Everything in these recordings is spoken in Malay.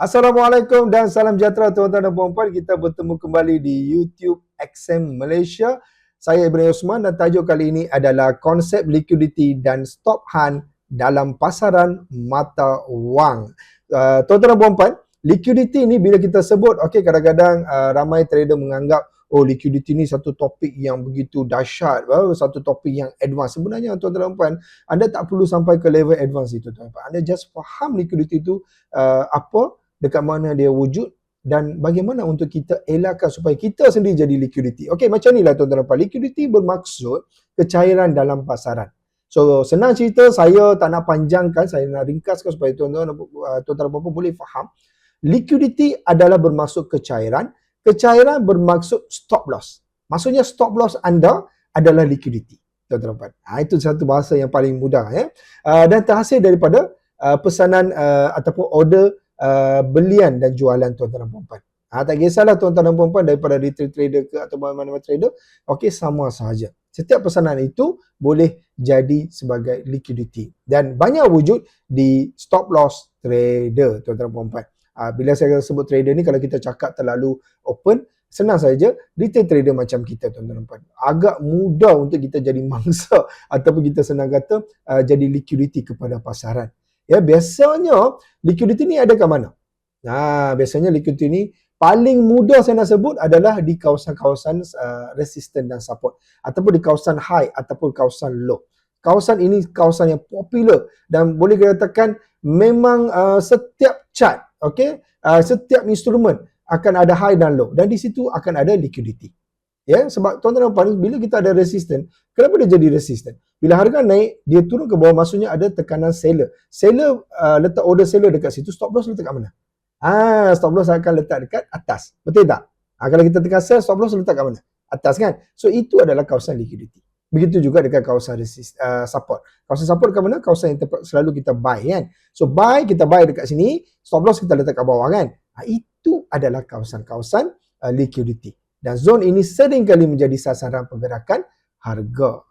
Assalamualaikum dan salam sejahtera tuan-tuan dan puan-puan. Kita bertemu kembali di YouTube XM Malaysia. Saya Ibrahim Osman dan tajuk kali ini adalah konsep liquidity dan stop hunt dalam pasaran mata wang. Tuan-tuan dan puan-puan, liquidity ni bila kita sebut, kadang-kadang ramai trader menganggap liquidity ni satu topik yang begitu dahsyat, satu topik yang advance. Sebenarnya tuan-tuan dan puan, anda tak perlu sampai ke level advance itu tuan-tuan. Anda just faham liquidity itu apa, dekat mana dia wujud dan bagaimana untuk kita elakkan supaya kita sendiri jadi liquidity. Macam ni lah tuan-tuan dan puan. Liquidity bermaksud kecairan dalam pasaran. So, senang cerita, saya tak nak panjangkan, saya nak ringkaskan supaya tuan-tuan dan puan boleh faham. Liquidity adalah bermaksud kecairan. Kecairan bermaksud stop loss. Maksudnya stop loss anda adalah liquidity. Tuan-tuan dan puan. Itu satu bahasa yang paling mudah. Dan terhasil daripada pesanan ataupun order belian dan jualan tuan-tuan dan puan-puan. Tak kisahlah tuan-tuan dan puan-puan daripada retail trader ke atau mana-mana trader, sama sahaja. Setiap pesanan itu boleh jadi sebagai liquidity dan banyak wujud di stop loss trader tuan-tuan dan puan-puan. Bila saya sebut trader ni, kalau kita cakap terlalu open, senang saja retail trader macam kita tuan-tuan dan puan. Agak mudah untuk kita jadi mangsa ataupun kita senang kata jadi liquidity kepada pasaran. Biasanya liquidity ni ada kat mana? Biasanya liquidity ni paling mudah saya nak sebut adalah di kawasan-kawasan resistance dan support ataupun di kawasan high ataupun kawasan low. Kawasan ini kawasan yang popular dan boleh dikatakan memang setiap chart, setiap instrumen akan ada high dan low dan di situ akan ada liquidity. Sebab tuan-tuan dan puan, bila kita ada resistance, kenapa dia jadi resistance? Bila harga naik, dia turun ke bawah, maksudnya ada tekanan seller. Seller letak order seller dekat situ, stop loss letak kat mana? Stop loss akan letak dekat atas. Betul tak? Kalau kita tekan sell, stop loss letak kat mana? Atas kan? So itu adalah kawasan liquidity. Begitu juga dekat kawasan support. Kawasan support kat mana? Kawasan yang selalu kita buy kan? So kita buy dekat sini, stop loss kita letak kat bawah kan? Itu adalah kawasan-kawasan liquidity. Dan zon ini sering kali menjadi sasaran pergerakan harga.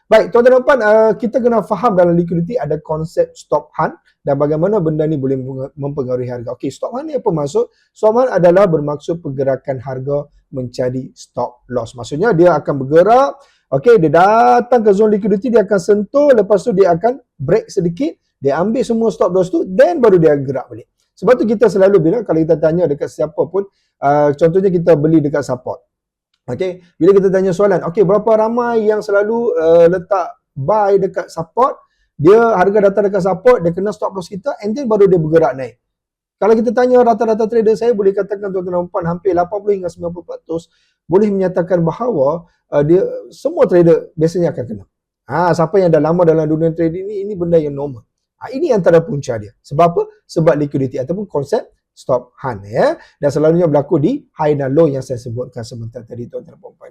Baik, tuan-tuan dan puan, kita kena faham dalam liquidity ada konsep stop hunt dan bagaimana benda ni boleh mempengaruhi harga. Stop hunt ni apa maksud? Stop hunt adalah bermaksud pergerakan harga mencari stop loss. Maksudnya dia akan bergerak, dia datang ke zon liquidity, dia akan sentuh, lepas tu dia akan break sedikit, dia ambil semua stop loss tu, then baru dia gerak balik. Sebab tu kita selalu bila kalau kita tanya dekat siapa pun, contohnya kita beli dekat support. Bila kita tanya soalan, berapa ramai yang selalu letak buy dekat support, dia harga datang dekat support, dia kena stop loss kita and then baru dia bergerak naik. Kalau kita tanya rata-rata trader, saya boleh katakan tuan-tuan dan puan, hampir 80 hingga 90% boleh menyatakan bahawa dia semua trader biasanya akan kena. Siapa yang dah lama dalam dunia trading ini benda yang normal. Ini antara punca dia. Sebab apa? Sebab liquidity ataupun konsep stop hunt dan selalunya berlaku di high dan low yang saya sebutkan sebentar tadi tuan-tuan dan puan-puan.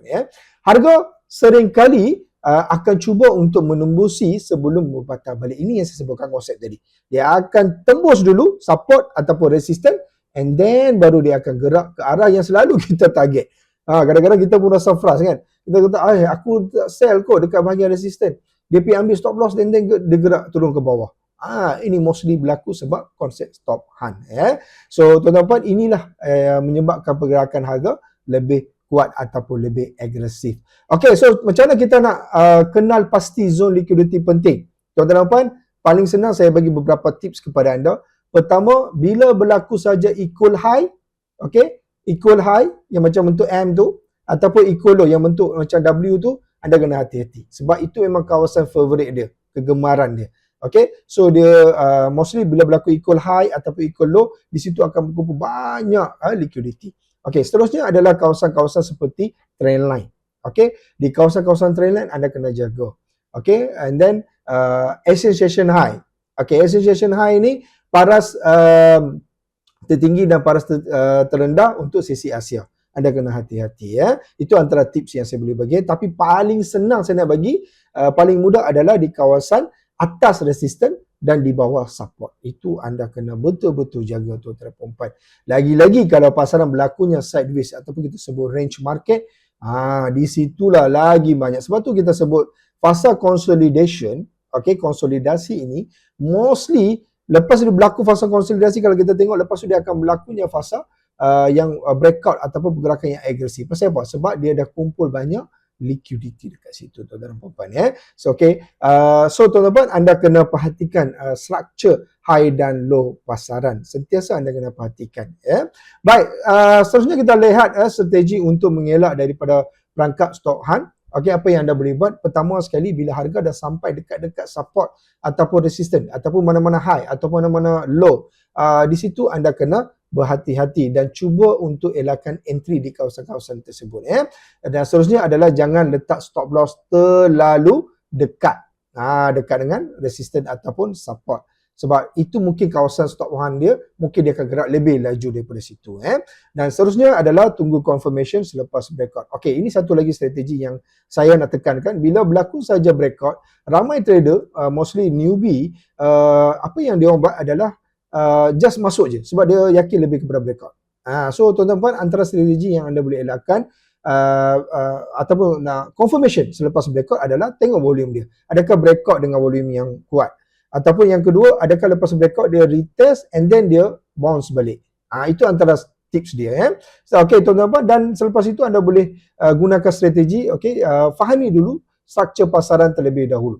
Harga seringkali akan cuba untuk menembusi sebelum berpatah balik. Ini yang saya sebutkan konsep tadi. Dia akan tembus dulu support ataupun resistance and then baru dia akan gerak ke arah yang selalu kita target. Kadang-kadang kita pun rasa frust kan. Kita kata, aku tak sell kot dekat bahagian resistance. Dia pergi ambil stop loss dan then dia gerak turun ke bawah. Ini mostly berlaku sebab konsep stop hunt. So tuan-tuan puan, inilah menyebabkan pergerakan harga lebih kuat ataupun lebih agresif. So macam mana kita nak kenal pasti zone liquidity penting? Tuan-tuan puan, paling senang saya bagi beberapa tips kepada anda. Pertama, bila berlaku saja equal high, equal high yang macam bentuk M tu ataupun equal low yang bentuk macam W tu, anda kena hati-hati. Sebab itu memang kawasan favorite dia, kegemaran dia. So dia mostly bila berlaku equal high ataupun equal low, di situ akan berkumpul banyak liquidity. Seterusnya adalah kawasan-kawasan seperti trend line. Di kawasan-kawasan trend line anda kena jaga. And then Asian high. Asian high ni paras tertinggi dan paras terendah untuk sesi Asia. Anda kena hati-hati Itu antara tips yang saya boleh bagi. Tapi paling senang saya nak bagi, paling mudah adalah di kawasan atas resisten dan di bawah support. Itu anda kena betul-betul jaga tuan-tuan dan puan-puan. Lagi-lagi kalau pasaran berlakunya sideways ataupun kita sebut range market, di situlah lagi banyak. Sebab tu kita sebut fasa consolidation, konsolidasi ini mostly Lepas dia berlaku fasa konsolidasi, kalau kita tengok lepas tu dia akan berlakunya fasa yang breakout ataupun pergerakan yang agresif. Pasal apa? Sebab dia dah kumpul banyak liquidity dekat situ, tuan-tuan dan puan-puan ya. So so tuan-tuan anda kena perhatikan structure high dan low pasaran. Sentiasa anda kena perhatikan ya. Baik, seterusnya kita lihat strategi untuk mengelak daripada perangkap stock hunt. Okey, apa yang anda boleh buat? Pertama sekali, bila harga dah sampai dekat-dekat support ataupun resistance ataupun mana-mana high ataupun mana-mana low, di situ anda kena berhati-hati dan cuba untuk elakkan entry di kawasan-kawasan tersebut ya. Dan seterusnya adalah jangan letak stop loss terlalu dekat. Dekat dengan resistance ataupun support. Sebab itu mungkin kawasan stop hunt dia, mungkin dia akan gerak lebih laju daripada situ. Dan seterusnya adalah tunggu confirmation selepas breakout. Okey, ini satu lagi strategi yang saya nak tekankan. Bila berlaku saja breakout, ramai trader, mostly newbie, apa yang dia orang buat adalah just masuk je sebab dia yakin lebih kepada breakout. So tuan-tuan antara strategi yang anda boleh elakkan ataupun confirmation selepas breakout adalah tengok volume dia. Adakah breakout dengan volume yang kuat? Ataupun yang kedua, adakah lepas breakout dia retest and then dia bounce balik. Itu antara tips dia ya. So, okey tuan-tuan, dan selepas itu anda boleh gunakan strategi, fahami dulu struktur pasaran terlebih dahulu.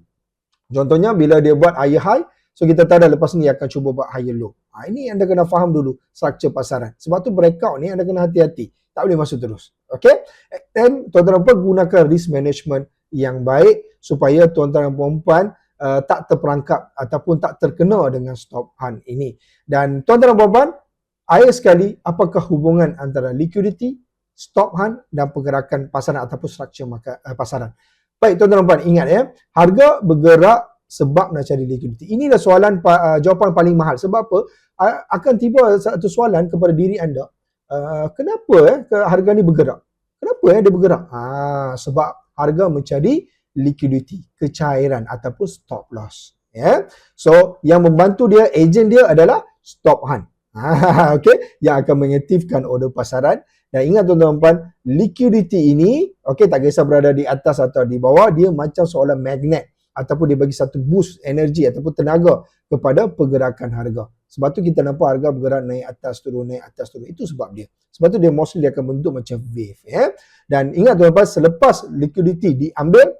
Contohnya bila dia buat higher high, so kita tahu dah lepas ni dia akan cuba buat higher low. Ini anda kena faham dulu struktur pasaran. Sebab tu breakout ni anda kena hati-hati. Tak boleh masuk terus. Okey? Dan tuan-tuan dan puan gunakan risk management yang baik supaya tuan-tuan dan puan-puan tak terperangkap ataupun tak terkena dengan stop hunt ini. Dan tuan-tuan dan puan-puan, akhir sekali, apakah hubungan antara liquidity, stop hunt dan pergerakan pasaran ataupun struktur pasaran? Baik tuan-tuan dan puan, ingat ya, harga bergerak sebab nak cari liquidity. Inilah soalan jawapan paling mahal. Sebab apa? Akan tiba satu soalan kepada diri anda. Kenapa harga ni bergerak? Kenapa dia bergerak? Sebab harga mencari liquidity, kecairan ataupun stop loss. So yang membantu dia, ejen dia adalah stop hunt. Okey, yang akan mengaktifkan order pasaran. Dan ingat tuan-tuan dan puan, liquidity ini tak kisah berada di atas atau di bawah, dia macam seolah magnet ataupun dia bagi satu boost energi ataupun tenaga kepada pergerakan harga. Sebab tu kita nampak harga bergerak naik atas turun, naik atas turun. Itu sebab dia. Sebab tu dia mostly dia akan bentuk macam wave Dan ingat tuan-tuan dan puan, selepas liquidity diambil,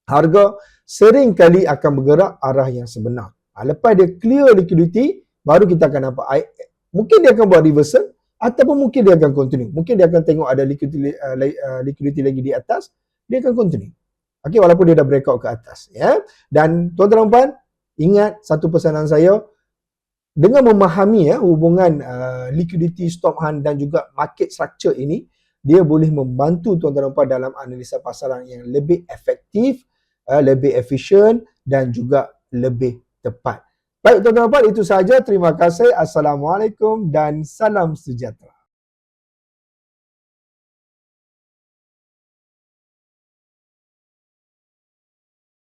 harga sering kali akan bergerak arah yang sebenar. Lepas dia clear liquidity, baru kita akan nampak mungkin dia akan buat reversal ataupun mungkin dia akan continue. Mungkin dia akan tengok ada liquidity lagi di atas, dia akan continue. Walaupun dia dah breakout ke atas. Dan tuan-tuan dan puan, ingat satu pesanan saya, dengan memahami hubungan liquidity, stop hunt dan juga market structure ini, dia boleh membantu tuan-tuan dan puan dalam analisa pasaran yang lebih efektif, lebih efisien dan juga lebih tepat. Baik tuan-tuan dan puan, itu sahaja. Terima kasih. Assalamualaikum dan salam sejahtera.